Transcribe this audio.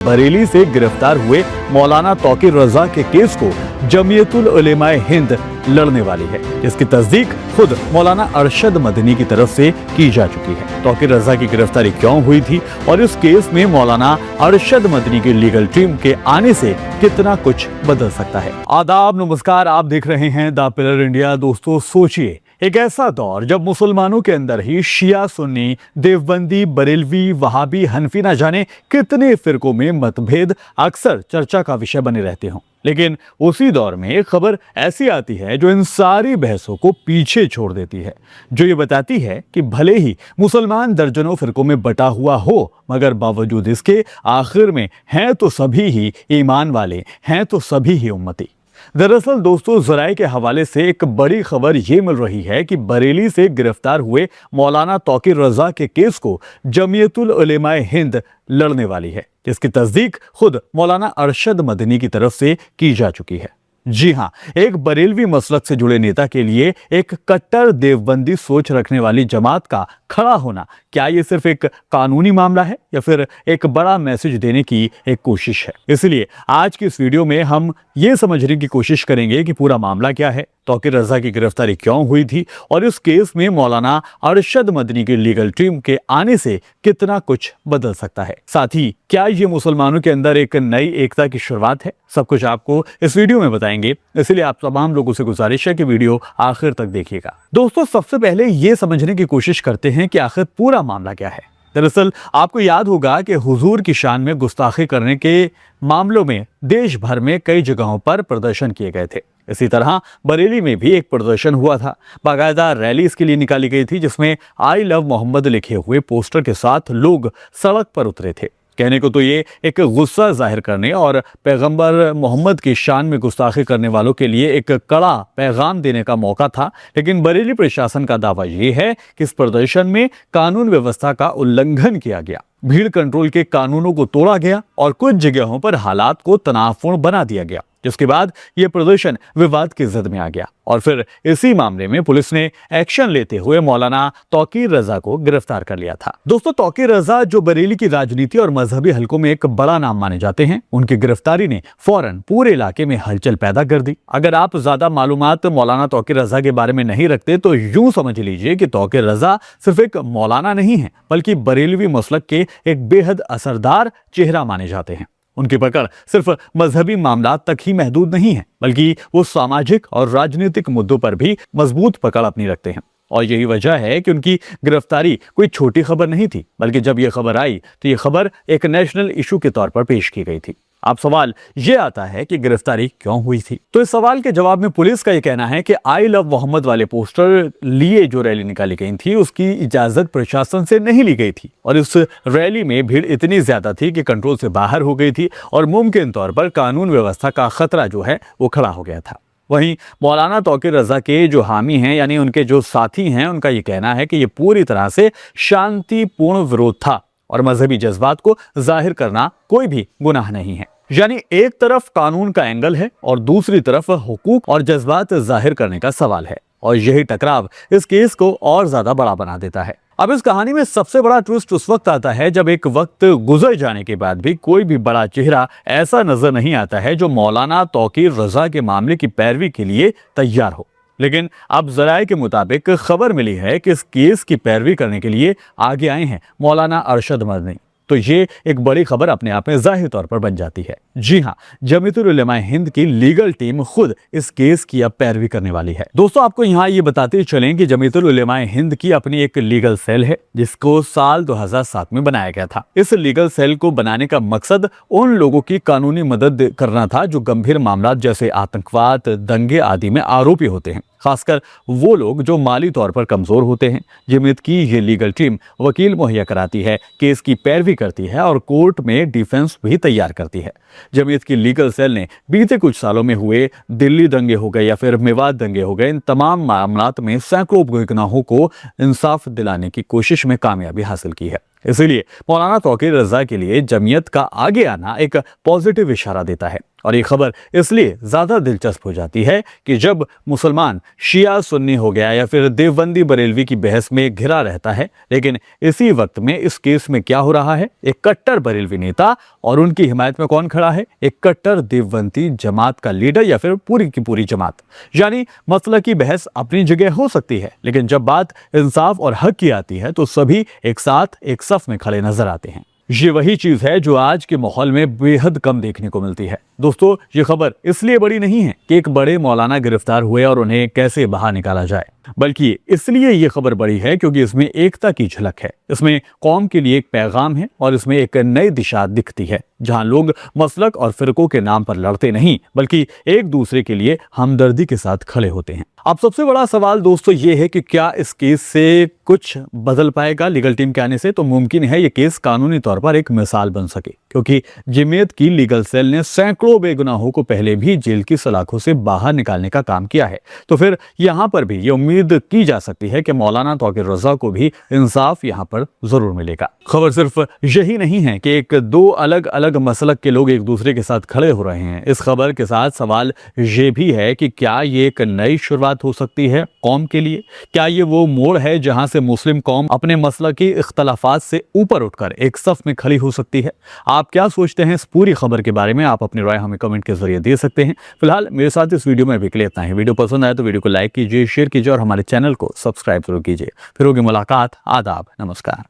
बरेली से गिरफ्तार हुए मौलाना तौकीर रजा के केस को जमीयतुल उलेमाए हिंद लड़ने वाली है, जिसकी तस्दीक खुद मौलाना अरशद मदनी की तरफ से की जा चुकी है। तौकीर रजा की गिरफ्तारी क्यों हुई थी और इस केस में मौलाना अरशद मदनी की लीगल टीम के आने से कितना कुछ बदल सकता है। आदाब, नमस्कार, आप देख रहे हैं द पिलर इंडिया। दोस्तों, सोचिए, एक ऐसा दौर जब मुसलमानों के अंदर ही शिया, सुन्नी, देवबंदी, बरेलवी, वहाबी, हनफी न जाने कितने फिरकों में मतभेद अक्सर चर्चा का विषय बने रहते हों, लेकिन उसी दौर में एक खबर ऐसी आती है जो इन सारी बहसों को पीछे छोड़ देती है, जो ये बताती है कि भले ही मुसलमान दर्जनों फिरकों में बटा हुआ हो, मगर बावजूद इसके आखिर में हैं तो सभी ही ईमान वाले, हैं तो सभी ही उम्मती। दरअसल दोस्तों, ज़राए के हवाले से एक बड़ी खबर ये मिल रही है कि बरेली से गिरफ्तार हुए मौलाना तौकीर रजा के केस को जमीयतुल उलेमाए हिंद लड़ने वाली है, जिसकी तस्दीक खुद मौलाना अरशद मदनी की तरफ से की जा चुकी है। जी हां, एक बरेलवी मसलक से जुड़े नेता के लिए एक कट्टर देवबंदी सोच रखने वाली जमात का खड़ा होना, क्या ये सिर्फ एक कानूनी मामला है या फिर एक बड़ा मैसेज देने की एक कोशिश है? इसलिए आज की इस वीडियो में हम ये समझने की कोशिश करेंगे कि पूरा मामला क्या है, तौकीर रजा की गिरफ्तारी क्यों हुई थी और इस केस में मौलाना अरशद मदनी की लीगल टीम के आने से कितना कुछ बदल सकता है। साथ ही क्या ये मुसलमानों के अंदर एक नई एकता की शुरुआत है? सब कुछ आपको इस वीडियो में बताएंगे, इसलिए आप तमाम लोगों से गुजारिश है कि वीडियो आखिर तक देखिएगा। दोस्तों, सबसे पहले ये समझने की कोशिश करते हैं कि आखिर पूरा मामला क्या है। दरअसल आपको याद होगा कि हुजूर की शान में गुस्ताखी करने के मामलों में देश भर में कई जगहों पर प्रदर्शन किए गए थे। इसी तरह बरेली में भी एक प्रदर्शन हुआ था। बाकायदा रैली इसके लिए निकाली गई थी, जिसमें आई लव मोहम्मद लिखे हुए पोस्टर के साथ लोग सड़क पर उतरे थे। कहने को तो ये एक गुस्सा जाहिर करने और पैगंबर मोहम्मद की शान में गुस्ताखी करने वालों के लिए एक कड़ा पैगाम देने का मौका था, लेकिन बरेली प्रशासन का दावा ये है कि इस प्रदर्शन में कानून व्यवस्था का उल्लंघन किया गया, भीड़ कंट्रोल के कानूनों को तोड़ा गया और कुछ जगहों पर हालात को तनावपूर्ण बना दिया गया, जिसके बाद यह प्रदर्शन विवाद की जद में आ गया और फिर इसी मामले में पुलिस ने एक्शन लेते हुए मौलाना तौकीर रजा को गिरफ्तार कर लिया था। दोस्तों, तौकीर रजा जो बरेली की राजनीति और मजहबी हलकों में एक बड़ा नाम माने जाते हैं, उनकी गिरफ्तारी ने फौरन पूरे इलाके में हलचल पैदा कर दी। अगर आप ज्यादा मालूमात मौलाना तौकीर रजा के बारे में नहीं रखते तो यूं समझ लीजिए कि तौकीर रजा सिर्फ एक मौलाना नहीं है, बल्कि बरेलवी मसलक के एक बेहद असरदार चेहरा माने जाते हैं। उनकी पकड़ सिर्फ मजहबी मामला तक ही महदूद नहीं है, बल्कि वो सामाजिक और राजनीतिक मुद्दों पर भी मजबूत पकड़ अपनी रखते हैं। और यही वजह है कि उनकी गिरफ्तारी कोई छोटी खबर नहीं थी, बल्कि जब यह खबर आई तो यह खबर एक नेशनल इशू के तौर पर पेश की गई थी। अब सवाल ये आता है कि गिरफ्तारी क्यों हुई थी? तो इस सवाल के जवाब में पुलिस का यह कहना है कि आई लव मोहम्मद वाले पोस्टर लिए जो रैली निकाली गई थी, उसकी इजाजत प्रशासन से नहीं ली गई थी और इस रैली में भीड़ इतनी ज्यादा थी कि कंट्रोल से बाहर हो गई थी और मुमकिन तौर पर कानून व्यवस्था का खतरा जो है वो खड़ा हो गया था। वहीं मौलाना तौकीर रजा के जो हामी हैं, यानी उनके जो साथी हैं, उनका यह कहना है कि यह पूरी तरह से शांतिपूर्ण विरोध था और मजहबी जज्बात को जाहिर करना कोई भी गुनाह नहीं है। यानी एक तरफ कानून का एंगल है और दूसरी तरफ हुकूक और जज्बात जाहिर करने का सवाल है, और यही टकराव इस केस को और ज्यादा बड़ा बना देता है। अब इस कहानी में सबसे बड़ा ट्विस्ट उस वक्त आता है जब एक वक्त गुजर जाने के बाद भी कोई भी बड़ा चेहरा ऐसा नजर नहीं आता है जो मौलाना तौकीर रजा के मामले की पैरवी के लिए तैयार हो। लेकिन अब ज़राए के मुताबिक खबर मिली है कि इस केस की पैरवी करने के लिए आगे आए हैं मौलाना अरशद मदनी, तो ये एक बड़ी खबर अपने आप में जाहिर तौर पर बन जाती है। जी हां, जमीयतुल उलेमाए हिंद की लीगल टीम खुद इस केस की अब पैरवी करने वाली है। दोस्तों, आपको यहां ये बताते चलें कि जमीयतुल उलेमाए हिंद की अपनी एक लीगल सेल है, जिसको साल 2007 में बनाया गया था। इस लीगल सेल को बनाने का मकसद उन लोगों की कानूनी मदद करना था जो गंभीर मामला जैसे आतंकवाद, दंगे आदि में आरोपी होते हैं, खासकर वो लोग जो माली तौर पर कमजोर होते हैं। जमीयत की ये लीगल टीम वकील मुहैया कराती है, केस की पैरवी करती है और कोर्ट में डिफेंस भी तैयार करती है। जमीयत की लीगल सेल ने बीते कुछ सालों में हुए दिल्ली दंगे हो गए या फिर मेवात दंगे हो गए, इन तमाम मामलात में सैकड़ों गुनाहों को इंसाफ दिलाने की कोशिश में कामयाबी हासिल की है। इसीलिए मौलाना तौकीर रजा के लिए जमीयत का आगे आना एक पॉजिटिव इशारा देता है। और ये खबर इसलिए ज्यादा दिलचस्प हो जाती है कि जब मुसलमान शिया सुन्नी हो गया या फिर देवबंदी बरेलवी की बहस में घिरा रहता है, लेकिन इसी वक्त में इस केस में क्या हो रहा है, एक कट्टर बरेलवी नेता और उनकी हिमायत में कौन खड़ा है, एक कट्टर देवबंदी जमात का लीडर या फिर पूरी की पूरी जमात। यानी मसला की बहस अपनी जगह हो सकती है, लेकिन जब बात इंसाफ और हक की आती है तो सभी एक साथ एक सफ में खड़े नजर आते हैं। ये वही चीज है जो आज के माहौल में बेहद कम देखने को मिलती है। दोस्तों, ये खबर इसलिए बड़ी नहीं है कि एक बड़े मौलाना गिरफ्तार हुए और उन्हें कैसे बाहर निकाला जाए, बल्कि इसलिए ये खबर बड़ी है क्योंकि इसमें एकता की झलक है, इसमें कौम के लिए एक पैगाम है और इसमें एक नई दिशा दिखती है जहां लोग मसलक और फिरकों के नाम पर लड़ते नहीं बल्कि एक दूसरे के लिए हमदर्दी के साथ खड़े होते हैं। अब सबसे बड़ा सवाल दोस्तों ये है कि क्या इस केस से कुछ बदल पाएगा लीगल टीम के आने से? तो मुमकिन है ये केस कानूनी तौर पर एक मिसाल बन सके, क्योंकि जमीयत की लीगल सेल ने सैकड़ों बेगुनाहों को पहले भी जेल की सलाखों से बाहर निकालने का काम किया है। तो फिर यहां पर भी ये उम्मीद की जा सकती है कि मौलाना तौकीर रजा को भी इंसाफ यहां पर जरूर मिलेगा। खबर सिर्फ यही नहीं है कि एक दो अलग अलग मसलक के लोग एक दूसरे के साथ खड़े हो रहे हैं। इस खबर के साथ सवाल ये भी है कि क्या ये एक नई शुरुआत हो सकती है कौम के लिए? क्या ये वो मोड़ है जहां से मुस्लिम कौम अपने मसलकी इख्तलाफात से ऊपर उठकर एक सफ में खड़ी हो सकती है? आप क्या सोचते हैं इस पूरी खबर के बारे में? आप अपनी राय हमें कमेंट के जरिए दे सकते हैं। फिलहाल मेरे साथ इस वीडियो में अभी के लिए इतना ही। वीडियो पसंद आए तो वीडियो को लाइक कीजिए, शेयर कीजिए और हमारे चैनल को सब्सक्राइब जरूर कीजिए। फिर होगी मुलाकात। आदाब, नमस्कार।